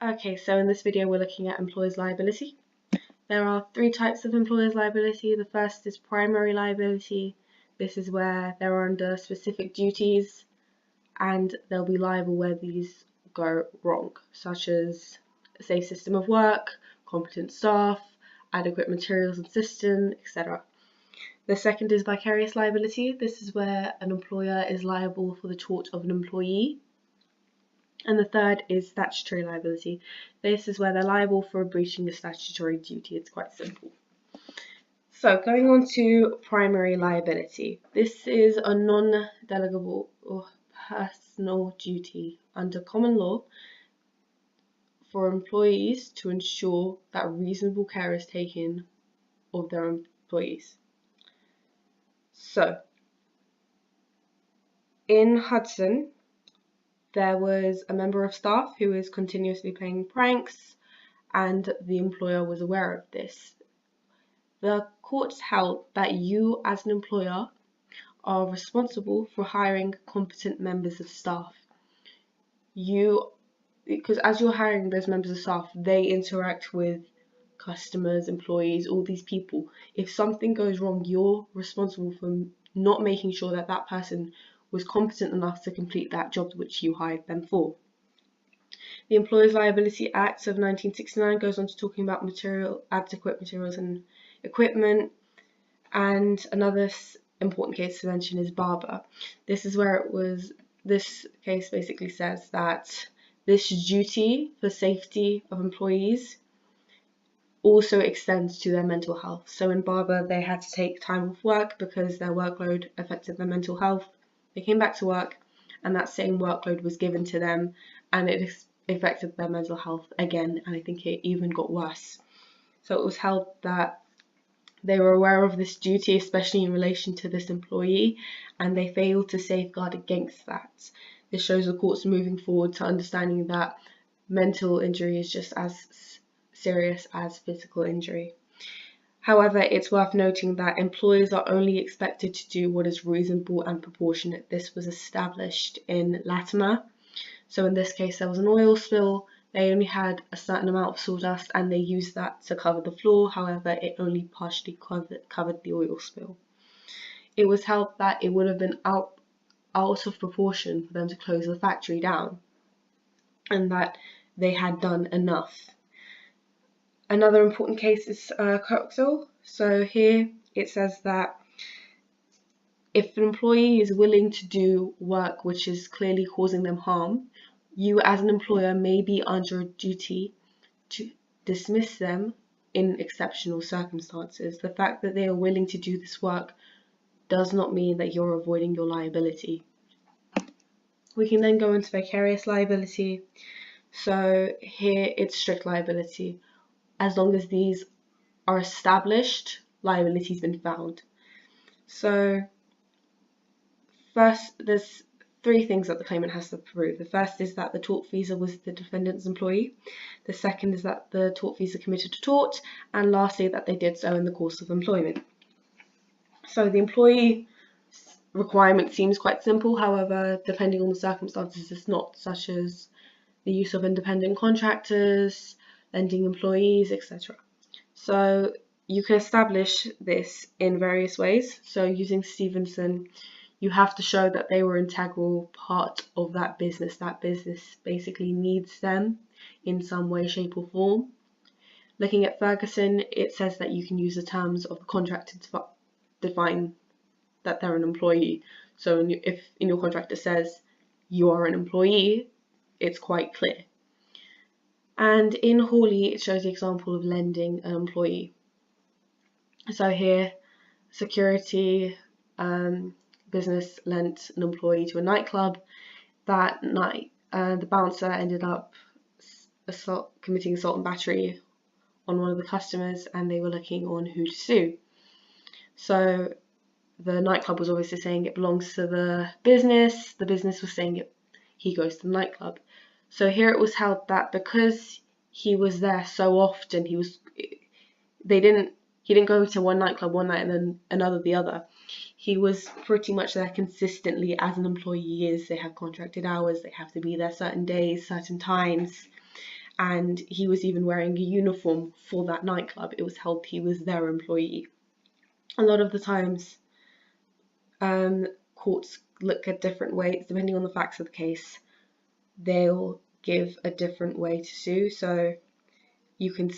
Okay, so in this video we're looking at employer's liability. There are three types of employer's liability. The first is primary liability. This is where they're under specific duties and they'll be liable where these go wrong, such as a safe system of work, competent staff, adequate materials and system, etc. The second is vicarious liability. This is where an employer is liable for the tort of an employee. And the third is statutory liability. This is where they're liable for breaching a statutory duty. It's quite simple. So going on to primary liability. This is a non-delegable or personal duty under common law for employees to ensure that reasonable care is taken of their employees. So in Hudson, there was a member of staff who was continuously playing pranks, and the employer was aware of this. The courts held that you, as an employer, are responsible for hiring competent members of staff. Because as you're hiring those members of staff, they interact with customers, employees, all these people. If something goes wrong, you're responsible for not making sure that that person was competent enough to complete that job which you hired them for. The Employers' Liability Act of 1969 goes on to talking about adequate materials and equipment, and another important case to mention is Barber. This is where this case basically says that this duty for safety of employees also extends to their mental health. So in Barber, they had to take time off work because their workload affected their mental health. They came back to work and that same workload was given to them and it affected their mental health again, and I think it even got worse. So it was held that they were aware of this duty, especially in relation to this employee, and they failed to safeguard against that. This shows the courts moving forward to understanding that mental injury is just as serious as physical injury. However, it's worth noting that employers are only expected to do what is reasonable and proportionate. This was established in Latimer. So in this case, there was an oil spill. They only had a certain amount of sawdust and they used that to cover the floor. However, it only partially covered the oil spill. It was held that it would have been out of proportion for them to close the factory down and that they had done enough. Another important case is Coxall. So here it says that if an employee is willing to do work which is clearly causing them harm, you as an employer may be under a duty to dismiss them in exceptional circumstances. The fact that they are willing to do this work does not mean that you're avoiding your liability. We can then go into vicarious liability. So here it's strict liability. As long as these are established, liability's been found. So first, there's three things that the claimant has to prove. The first is that the tortfeasor was the defendant's employee. The second is that the tortfeasor committed a tort. And lastly, that they did so in the course of employment. So the employee requirement seems quite simple. However, depending on the circumstances, it's not, such as the use of independent contractors, lending employees, etc. So you can establish this in various ways. So using Stevenson, you have to show that they were an integral part of that business. That business basically needs them in some way, shape or form. Looking at Ferguson, it says that you can use the terms of the contract to define that they're an employee. So if in your contract it says you are an employee, it's quite clear. And in Hawley, it shows the example of lending an employee. So here, security business lent an employee to a nightclub. That night, the bouncer ended up committing assault and battery on one of the customers, and they were looking on who to sue. So the nightclub was obviously saying it belongs to the business was saying he goes to the nightclub. So here it was held that because he was there so often, he didn't go to one nightclub one night and then another the other. He was pretty much there consistently as an employee is. They have contracted hours, they have to be there certain days, certain times, and he was even wearing a uniform for that nightclub, it was held he was their employee. A lot of the times, courts look at different ways, depending on the facts of the case, they'll give a different way to sue. So you can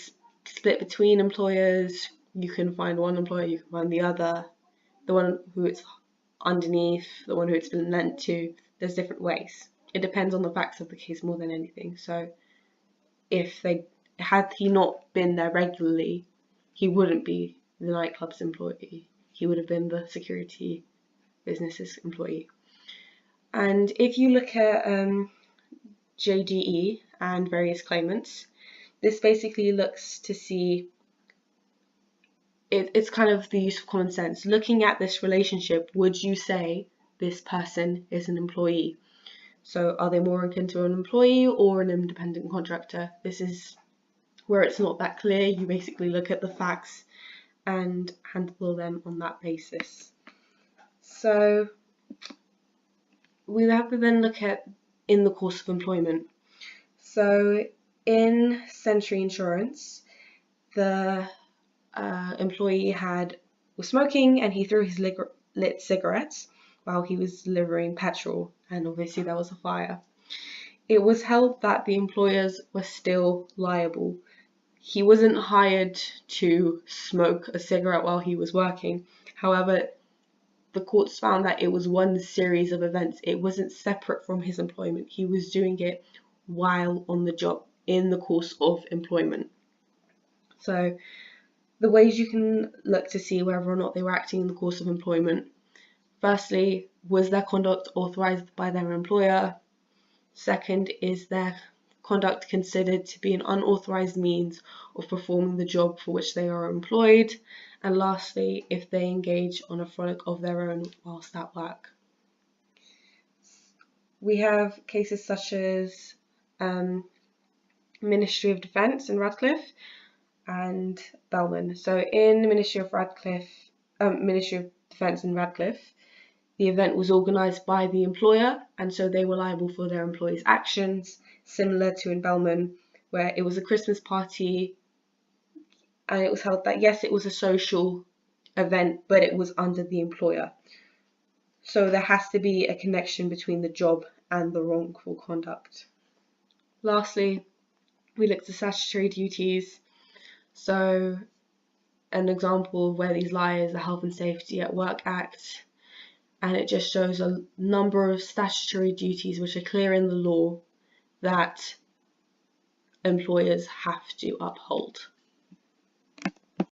split between employers, you can find one employer, you can find the other, the one who it's underneath, the one who it's been lent to. There's different ways. It depends on the facts of the case more than anything. So had he not been there regularly, he wouldn't be the nightclub's employee. He would have been the security business's employee. And if you look at JDE and various claimants, this basically looks to see, it's kind of the use of common sense. Looking at this relationship, would you say this person is an employee? So are they more akin to an employee or an independent contractor? This is where it's not that clear. You basically look at the facts and handle them on that basis. So we have to then look at in the course of employment. So in Century Insurance, the employee was smoking and he threw his lit cigarettes while he was delivering petrol, and obviously there was a fire. It was held that the employers were still liable. He wasn't hired to smoke a cigarette while he was working. However, the courts found that it was one series of events. It wasn't separate from his employment. He was doing it while on the job in the course of employment. So the ways you can look to see whether or not they were acting in the course of employment. Firstly, was their conduct authorized by their employer? Second, is their conduct considered to be an unauthorized means of performing the job for which they are employed? And lastly, if they engage on a frolic of their own whilst at work. We have cases such as Ministry of Defence in Radcliffe and Bellman. So in the Ministry of Defence in Radcliffe, the event was organised by the employer, and so they were liable for their employees' actions, similar to in Bellman, where it was a Christmas party, and it was held that yes, it was a social event, but it was under the employer. So there has to be a connection between the job and the wrongful conduct. Lastly, we looked at statutory duties. So an example of where these lie is the Health and Safety at Work Act, and it just shows a number of statutory duties which are clear in the law that employers have to uphold.